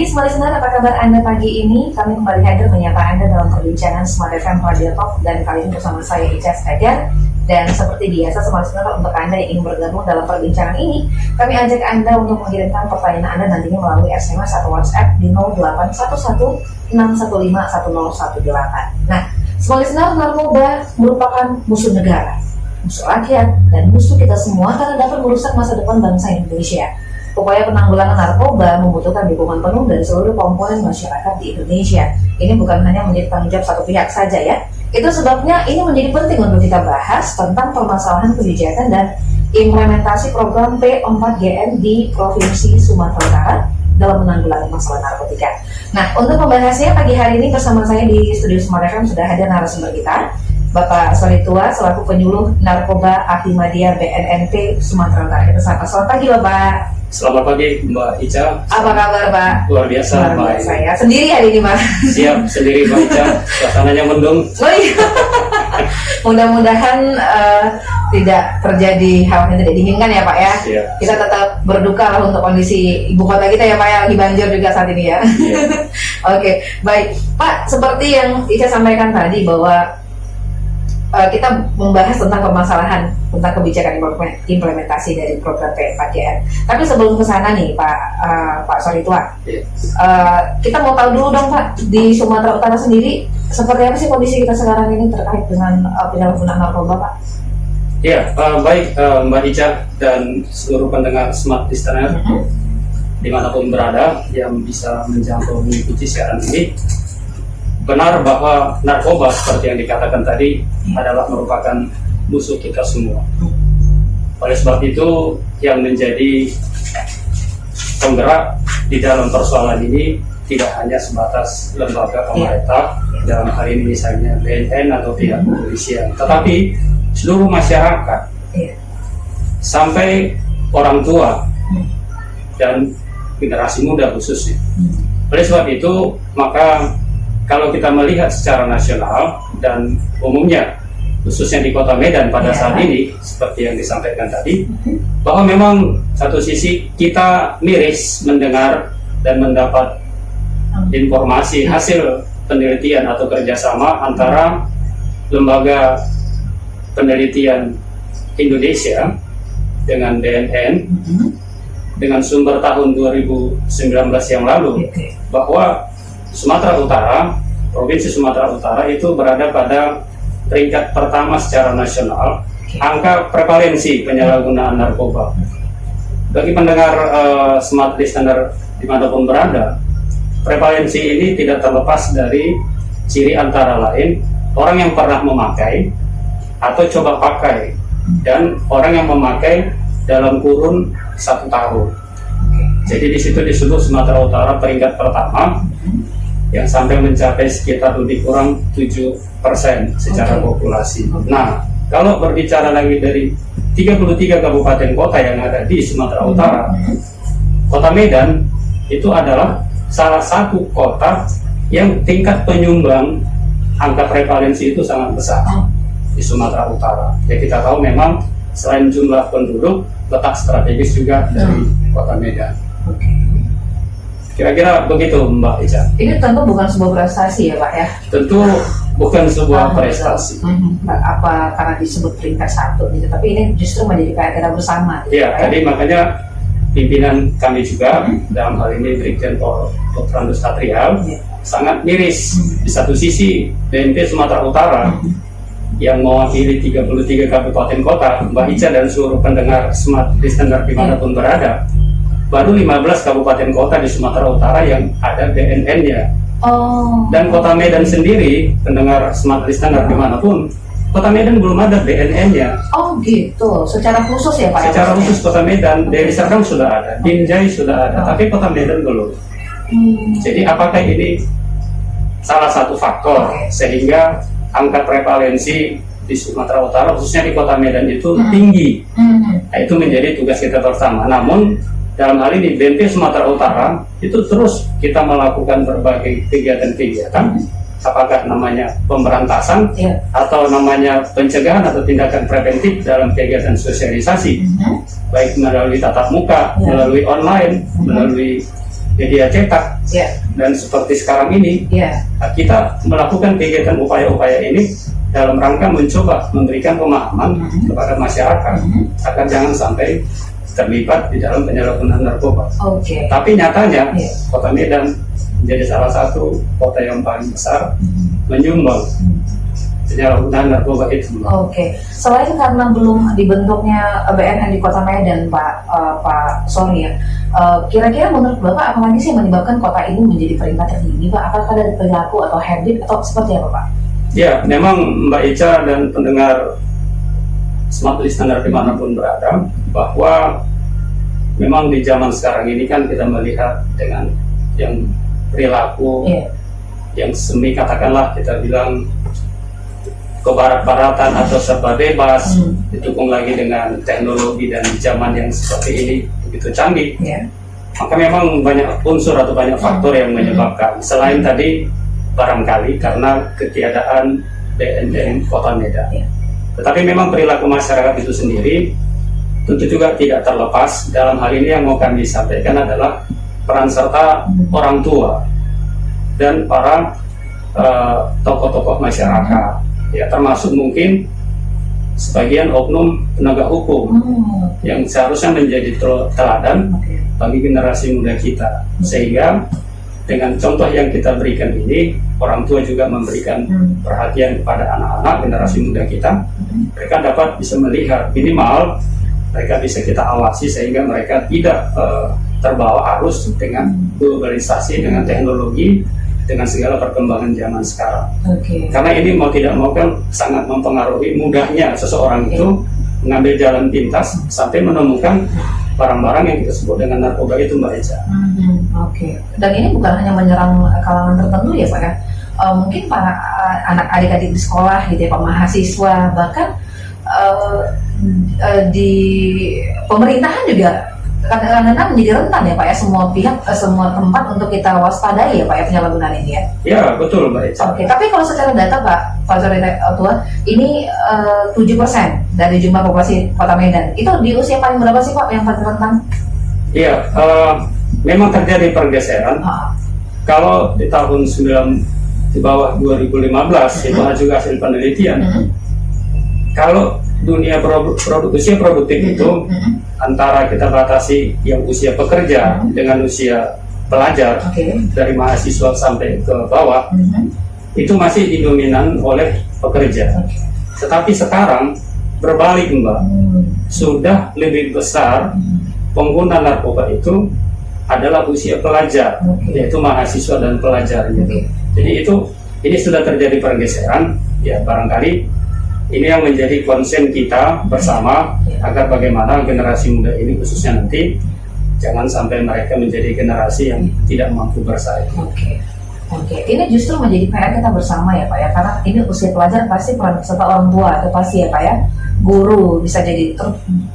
pagi, Smart Listener. Apa kabar Anda pagi ini? Kami kembali hadir menyapa Anda dalam perbincangan Smart FM Radio Talk, dan kali ini bersama saya Ica Stajar. Dan seperti biasa, Smart Listener, untuk Anda yang ingin bergabung dalam perbincangan ini, kami ajak Anda untuk mengirimkan pertanyaan Anda nantinya melalui SMS atau WhatsApp di 081161151018. Nah, Smart Listener, narkoba merupakan musuh negara, musuh rakyat, dan musuh kita semua karena dapat merusak masa depan bangsa Indonesia. Upaya penanggulangan narkoba membutuhkan dukungan penuh dari seluruh komponen masyarakat di Indonesia. Ini bukan hanya menjadi tanggung jawab satu pihak saja ya. Itu sebabnya ini menjadi penting untuk kita bahas tentang permasalahan kebijakan dan implementasi program P4GN di Provinsi Sumatera Utara dalam menanggulangi masalah narkotika. Nah, untuk membahasnya pagi hari ini bersama saya di studio Smart FM sudah hadir narasumber kita, Bapak Solitua selaku penyuluh narkoba Ahmadiyah BNNT Sumatera Utara. Kita sapa. Selamat pagi, Bapak. Selamat pagi Mbak Ica. Apa kabar, Pak? Luar biasa, Luar biasa Mbak. ya. Sendiri hari ini, Pak? Siap, sendiri Mbak Ica. Suasananya mendung. Oh iya. Mudah-mudahan tidak terjadi hal yang tidak diinginkan ya, Pak ya. Siap. Kita tetap berduka lah untuk kondisi ibu kota kita ya, Pak ya, lagi banjir juga saat ini ya. Oke, baik. Pak, seperti yang Ica sampaikan tadi bahwa kita membahas tentang permasalahan tentang kebijakan implementasi dari program P4GN. Tapi sebelum ke sana nih Pak Solitua, kita mau tahu dulu dong Pak, di Sumatera Utara sendiri seperti apa sih kondisi kita sekarang ini terkait dengan penyalahgunaan narkoba, Pak? Ya, baik Mbak Ica dan seluruh pendengar Smart Listener dimanapun berada yang bisa menjangkau mengikuti siaran ini. Benar bahwa narkoba seperti yang dikatakan tadi adalah merupakan musuh kita semua. Oleh sebab itu yang menjadi penggerak di dalam persoalan ini tidak hanya sebatas lembaga pemerintah, dalam hal ini misalnya BNN atau pihak kepolisian, tetapi seluruh masyarakat sampai orang tua dan generasi muda khususnya. Oleh sebab itu maka kalau kita melihat secara nasional dan umumnya khususnya di Kota Medan pada saat ini seperti yang disampaikan tadi, bahwa memang satu sisi kita miris mendengar dan mendapat informasi hasil penelitian atau kerjasama antara lembaga penelitian Indonesia dengan BNN dengan sumber tahun 2019 yang lalu, bahwa Sumatera Utara, Provinsi Sumatera Utara itu berada pada peringkat pertama secara nasional angka prevalensi penyalahgunaan narkoba. Bagi pendengar Smart Listener dimanapun berada, prevalensi ini tidak terlepas dari ciri antara lain orang yang pernah memakai atau coba pakai dan orang yang memakai dalam kurun 1 tahun. Jadi di situ disebut Sumatera Utara peringkat pertama yang sampai mencapai sekitar lebih kurang 7% secara populasi. Nah, kalau berbicara lagi dari 33 kabupaten kota yang ada di Sumatera Utara, Kota Medan itu adalah salah satu kota yang tingkat penyumbang angka prevalensi itu sangat besar di Sumatera Utara. Ya kita tahu memang selain jumlah penduduk, letak strategis juga dari Kota Medan. Kira-kira begitu Mbak Ica. Ini tentu bukan sebuah prestasi ya Pak ya? Tentu bukan sebuah prestasi. Apa karena disebut peringkat 1 gitu, tapi ini justru menjadi PR kita bersama. Iya, tadi makanya pimpinan kami juga dalam hal ini Brigjen Pol Dr. Andus Satrial sangat miris. Di satu sisi BNP Sumatera Utara yang mewakili 33 kabupaten kota, Mbak Ica dan seluruh pendengar Smart Listener dimanapun berada, baru 15 kabupaten kota di Sumatera Utara yang ada BNN-nya. Dan Kota Medan sendiri, pendengar Smart Listener dimanapun, Kota Medan belum ada BNN-nya. Oh gitu, secara khusus ya Pak? Secara khusus Kota Medan, Deli Serdang sudah ada, Binjai sudah ada, tapi Kota Medan belum. Jadi apakah ini salah satu faktor sehingga angka prevalensi di Sumatera Utara, khususnya di Kota Medan itu tinggi? Nah, itu menjadi tugas kita bersama. Namun dalam hal ini BNP Sumatera Utara itu terus kita melakukan berbagai kegiatan-kegiatan, apakah namanya pemberantasan atau namanya pencegahan atau tindakan preventif dalam kegiatan sosialisasi, baik melalui tatap muka, melalui online, melalui media cetak. Ya. Dan seperti sekarang ini, Ya. kita melakukan kegiatan upaya-upaya ini dalam rangka mencoba memberikan pemahaman kepada masyarakat agar jangan sampai terlibat di dalam penyalahgunaan narkoba. Oke. Tapi nyatanya Ya. Kota Medan menjadi salah satu kota yang paling besar menyumbang penyalahgunaan narkoba itu. Oke. Selain karena belum dibentuknya BNN di Kota Medan, Pak Sori ya, kira-kira menurut Bapak apa lagi sih yang menyebabkan kota ini menjadi peringkat tertinggi, Pak? Apakah dari perilaku atau habit atau seperti apa, Pak? Ya, memang Mbak Ica dan pendengar Smart Listener dimanapun berada, bahwa memang di zaman sekarang ini kan kita melihat dengan yang perilaku yang semi katakanlah kita bilang kebarat-baratan atau serba bebas, didukung lagi dengan teknologi dan zaman yang seperti ini begitu canggih, maka memang banyak unsur atau banyak faktor yang menyebabkan. Selain tadi barangkali karena ketiadaan BNN Kota Medan, tetapi memang perilaku masyarakat itu sendiri tentu juga tidak terlepas. Dalam hal ini yang mau kami sampaikan adalah peran serta orang tua dan para tokoh-tokoh masyarakat, ya, termasuk mungkin sebagian oknum penegak hukum yang seharusnya menjadi teladan bagi generasi muda kita, sehingga dengan contoh yang kita berikan ini, orang tua juga memberikan perhatian kepada anak-anak generasi muda kita. Mereka dapat bisa melihat, minimal mereka bisa kita awasi sehingga mereka tidak terbawa arus dengan globalisasi, dengan teknologi, dengan segala perkembangan zaman sekarang. Karena ini mau tidak mau kan sangat mempengaruhi mudahnya seseorang itu mengambil jalan pintas sampai menemukan barang-barang yang kita sebut dengan narkoba itu, Mbak Eca. Dan ini bukan hanya menyerang kalangan tertentu ya, Pak ya. Mungkin para anak adik-adik di sekolah gitu ya, Pak, mahasiswa, bahkan di pemerintahan juga kadang-kadang menjadi rentan ya, Pak ya, semua pihak, semua tempat untuk kita waspadai ya, Pak ya, penyalahgunaan ini ya. Ya, betul, Mbak Eca. Tapi kalau secara data Pak Sori Tua, ini 7% dari jumlah populasi Kota Medan itu di usia paling berapa sih, Pak, yang paling rentan? Iya, memang terjadi pergeseran. Kalau di tahun di bawah 2015 itu juga hasil penelitian. Kalau dunia usia produktif itu antara kita batasi yang usia pekerja dengan usia pelajar, dari mahasiswa sampai ke bawah, itu masih didominan oleh pekerja. Tetapi sekarang berbalik, Mbak, sudah lebih besar pengguna narkoba itu adalah usia pelajar, yaitu mahasiswa dan pelajar. Jadi ini sudah terjadi pergeseran, ya, barangkali ini yang menjadi konsen kita bersama agar bagaimana generasi muda ini khususnya nanti jangan sampai mereka menjadi generasi yang tidak mampu bersaing. Ini justru menjadi PR kita bersama ya, Pak ya, karena ini usia pelajar pasti peran serta orang tua itu pasti ya, Pak ya, guru bisa jadi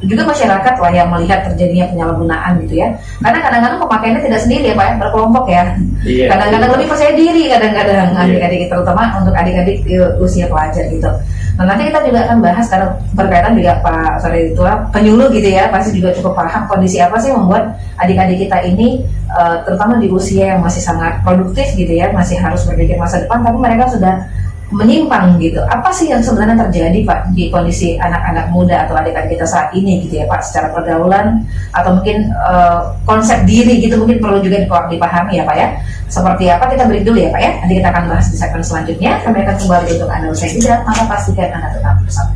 juga masyarakat lah yang melihat terjadinya penyalahgunaan gitu ya. Karena kadang-kadang pemakaiannya tidak sendiri ya, Pak ya, berkelompok ya. Kadang-kadang lebih percaya diri, kadang-kadang adik-adik, terutama untuk adik-adik usia pelajar gitu. Nah, nanti kita juga akan bahas karena berkaitan juga Pak Sori Tua, penyuluh gitu ya, pasti juga cukup paham kondisi apa sih membuat adik-adik kita ini terutama di usia yang masih sangat produktif gitu ya, masih harus berpikir masa depan, tapi mereka sudah menyimpang gitu. Apa sih yang sebenarnya terjadi, Pak, di kondisi anak-anak muda atau adik-adik kita saat ini gitu ya, Pak, secara pergaulan atau mungkin konsep diri gitu, mungkin perlu juga dipahami ya, Pak ya. Seperti apa, kita break dulu ya, Pak ya. Nanti kita akan bahas di segmen selanjutnya. Kami akan kembali untuk Anda usai jeda, maka pastikan Anda tetap bersama.